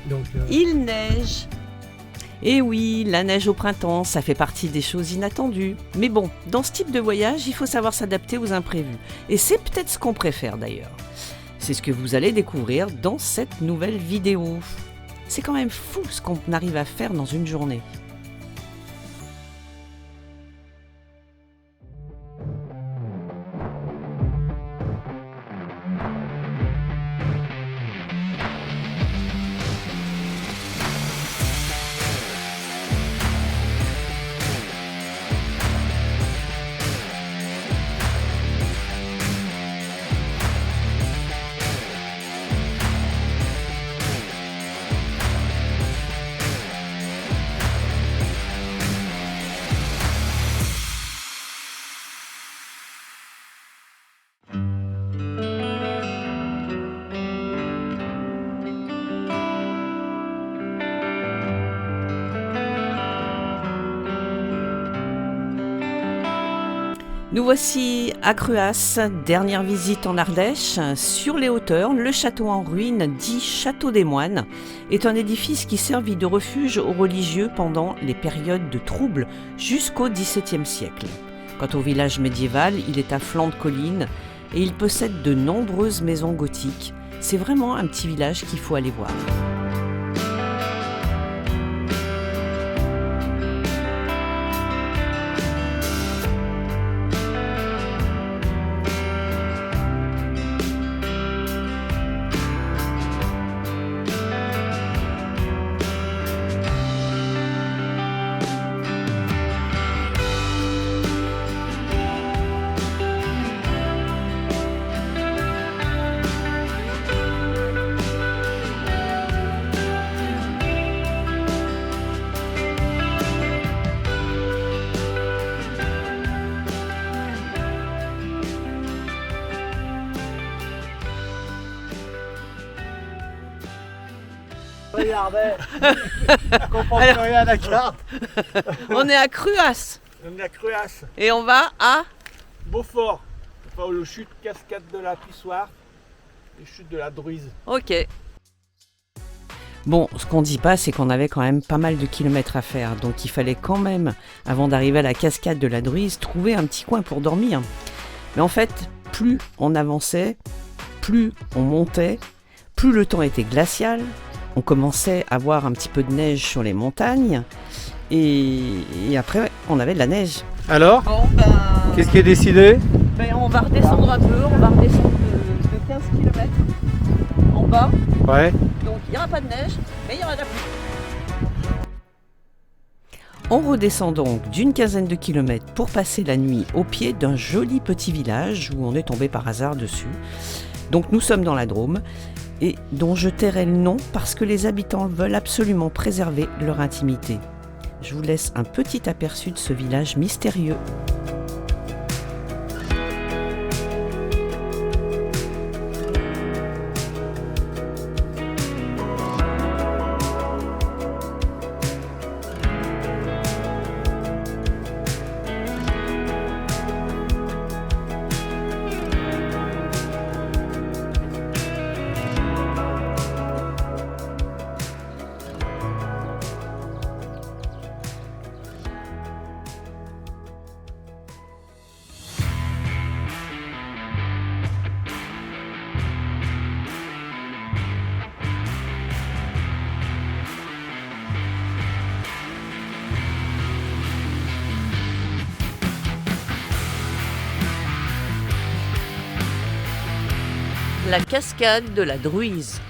Donc, Il neige. Et oui, la neige au printemps, ça fait partie des choses inattendues. Mais bon, dans ce type de voyage, il faut savoir s'adapter aux imprévus. Et c'est peut-être ce qu'on préfère d'ailleurs. C'est ce que vous allez découvrir dans cette nouvelle vidéo. C'est quand même fou ce qu'on arrive à faire dans une journée. Nous voici à Cruas, dernière visite en Ardèche. Sur les hauteurs, le château en ruine, dit Château des Moines, est un édifice qui servit de refuge aux religieux pendant les périodes de troubles jusqu'au XVIIe siècle. Quant au village médiéval, il est à flanc de colline et il possède de nombreuses maisons gothiques. C'est vraiment un petit village qu'il faut aller voir. regardez, je comprends plus rien à la carte. On est à Cruas On est à Cruas, et on va à Beaufort. Enfin, le chute cascade de la Pissoire et chute de la Druise. Ok. Bon, ce qu'on dit pas, c'est qu'on avait quand même pas mal de kilomètres à faire, donc il fallait quand même, avant d'arriver à la cascade de la Druise, trouver un petit coin pour dormir. Mais en fait, plus on avançait, plus on montait, plus le temps était glacial, on commençait à voir un petit peu de neige sur les montagnes, et après, on avait de la neige. Alors, Bon, qu'est-ce qui est décidé? On va redescendre un peu, on va redescendre de 15 km en bas. Ouais. Donc il n'y aura pas de neige, mais il y aura de la pluie. On redescend donc d'une quinzaine de kilomètres pour passer la nuit au pied d'un joli petit village où on est tombé par hasard dessus. Donc nous sommes dans la Drôme et dont je tairai le nom parce que les habitants veulent absolument préserver leur intimité. Je vous laisse un petit aperçu de ce village mystérieux. La cascade de la Druise.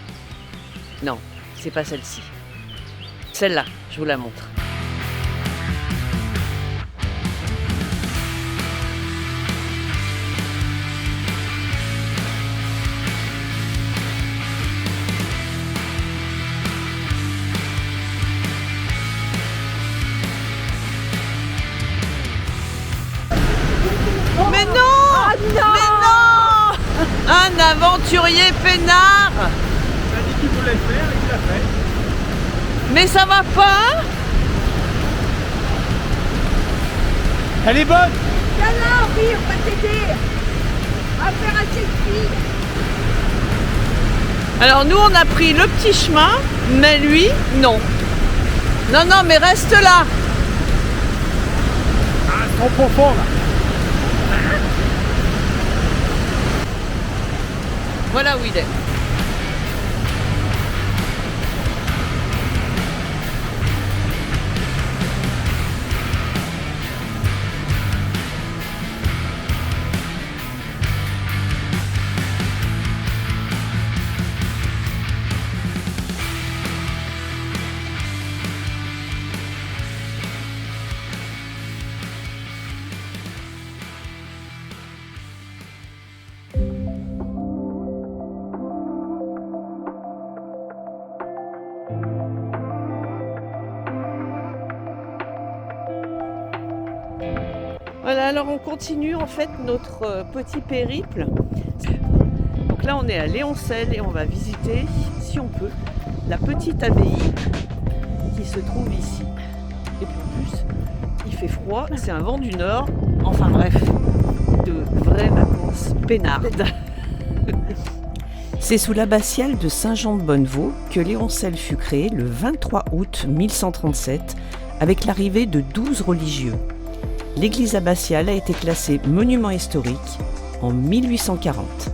Non, c'est pas celle-ci. Celle-là, je vous la montre. Mais non! Mais non! Un aventurier peinard! Il a dit qu'il voulait le faire et il l'a fait. Mais ça va pas? Elle est bonne! Viens là, oui, on va t'aider. On va faire un selfie. Alors nous on a pris le petit chemin, mais lui non. Non, non, mais reste là. Ah, trop profond là. Voilà où il est. Voilà, alors on continue en fait notre petit périple. Donc là on est à Léoncelle et on va visiter, si on peut, la petite abbaye qui se trouve ici. Et puis en plus, il fait froid, c'est un vent du nord, enfin bref, de vraies vacances peinardes. C'est sous l'abbatiale de Saint-Jean-de-Bonnevaux que Léoncelle fut créée le 23 août 1137 avec l'arrivée de 12 religieux. L'église abbatiale a été classée monument historique en 1840.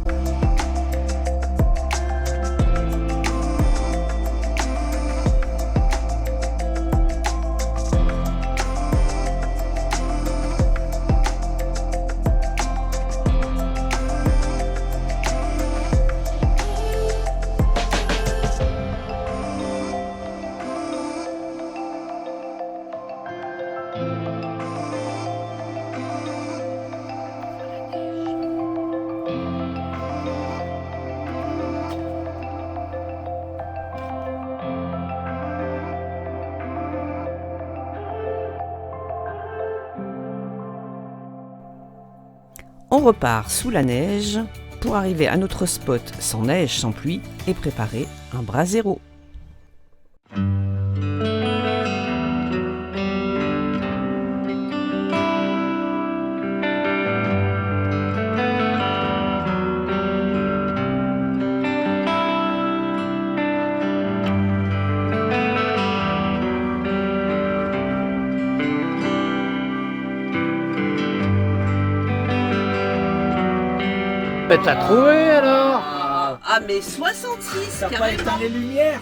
On repart sous la neige pour arriver à notre spot sans neige, sans pluie et préparer un brasero. T'as trouvé alors? Ah mais 66 T'as pas éteint les lumières?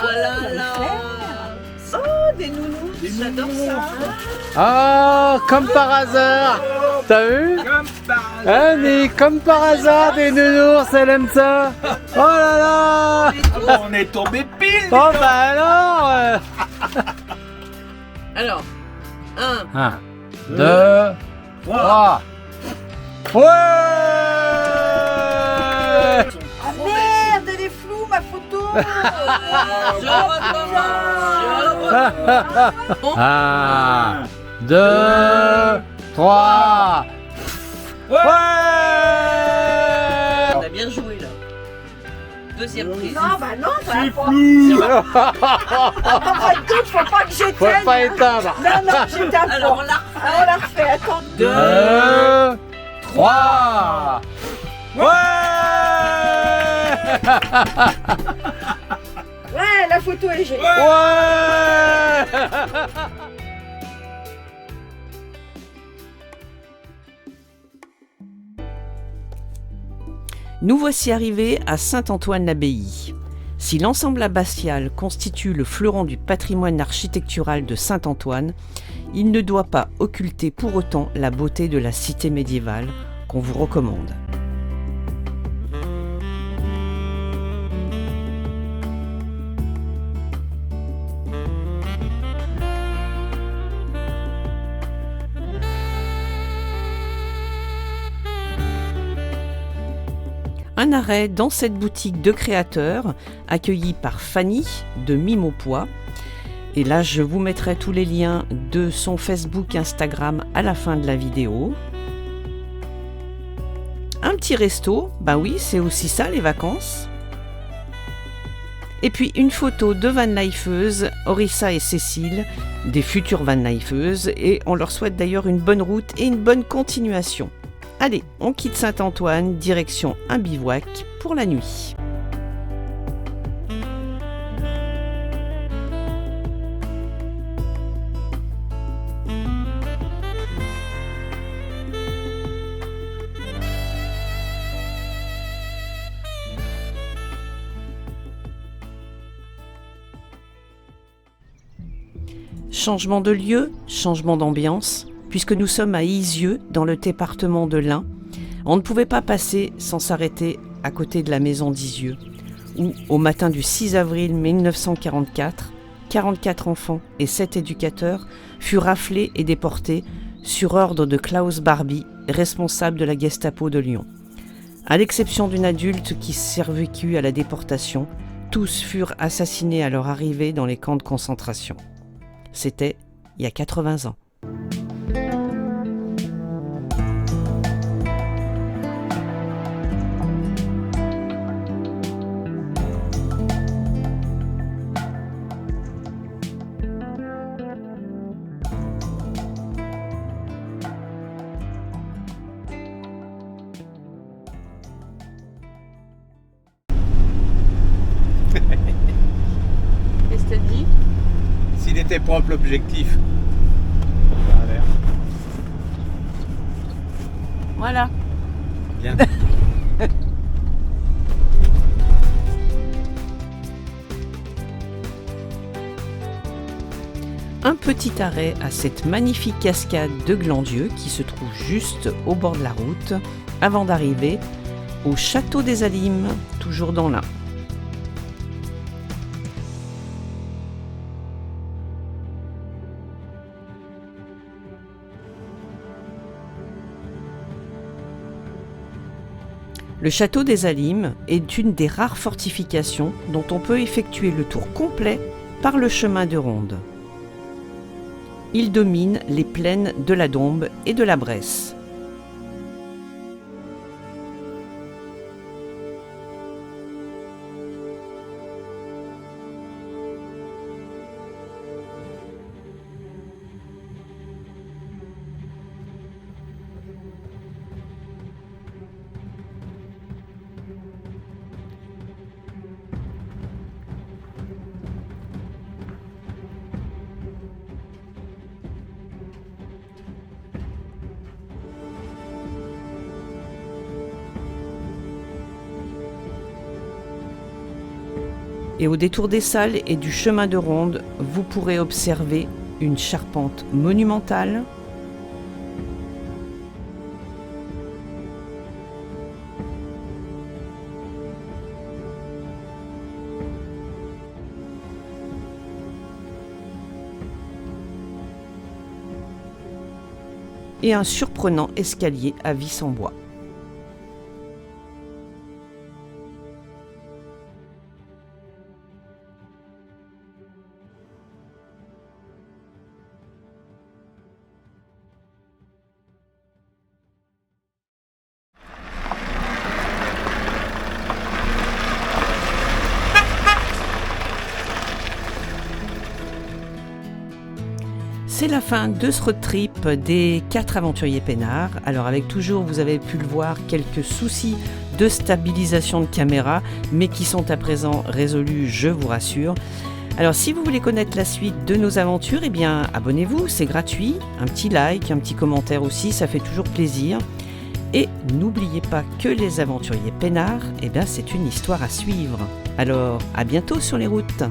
Oh là là. Oh des nounous, j'adore ça. Ah, comme par hasard. T'as vu? Comme par hasard. Annie, comme par hasard, des nounours, elle aime ça. Oh là là. Ah bon, on est tombé pile. Oh bah alors. Alors, 1, 1, 2, 3. Ouais. Ah merde, elle est floue ma photo. je recommence. 1, 2, 3. Ouais. On a bien joué là. Deuxième prise. Non, bah non, ça va C'est pas. flou. Enfin, écoute, faut pas que Faut j'éteigne. pas éteindre. Non, non, j'éteins Alors pas. on la On la refait, attends. 2, 3. Ouais. Ouais, la photo est géniale. Ouais. Nous voici arrivés à Saint-Antoine-l'Abbaye. Si l'ensemble abbatial constitue le fleuron du patrimoine architectural de Saint-Antoine, il ne doit pas occulter pour autant la beauté de la cité médiévale qu'on vous recommande. Un arrêt dans cette boutique de créateurs, accueillie par Fanny de Mime au Pois. Et là, je vous mettrai tous les liens de son Facebook, Instagram à la fin de la vidéo. Un petit resto, bah oui, c'est aussi ça les vacances. Et puis une photo de vanlifeuses, Orissa et Cécile, des futures vanlifeuses, et on leur souhaite d'ailleurs une bonne route et une bonne continuation. Allez, on quitte Saint-Antoine, direction un bivouac pour la nuit. Changement de lieu, changement d'ambiance, puisque nous sommes à Isieux, dans le département de l'Ain. On ne pouvait pas passer sans s'arrêter à côté de la maison d'Isieux, où, au matin du 6 avril 1944, 44 enfants et 7 éducateurs furent raflés et déportés sur ordre de Klaus Barbie, responsable de la Gestapo de Lyon. À l'exception d'une adulte qui survécut à la déportation, tous furent assassinés à leur arrivée dans les camps de concentration. C'était il y a 80 ans. Qu'est-ce que t'as dit? S'il était propre l'objectif. Voilà. Bien. Un petit arrêt à cette magnifique cascade de Glandieux qui se trouve juste au bord de la route avant d'arriver au château des Alimes, toujours dans l'Ain. Le château des Alimes est une des rares fortifications dont on peut effectuer le tour complet par le chemin de ronde. Il domine les plaines de la Dombes et de la Bresse. Et au détour des salles et du chemin de ronde, vous pourrez observer une charpente monumentale, et un surprenant escalier à vis en bois. C'est la fin de ce road trip des 4 aventuriers peinards. Alors avec toujours, vous avez pu le voir, quelques soucis de stabilisation de caméra, mais qui sont à présent résolus, je vous rassure. Alors si vous voulez connaître la suite de nos aventures, eh bien abonnez-vous, c'est gratuit. Un petit like, un petit commentaire aussi, ça fait toujours plaisir. Et n'oubliez pas que les aventuriers peinards, eh bien c'est une histoire à suivre. Alors à bientôt sur les routes.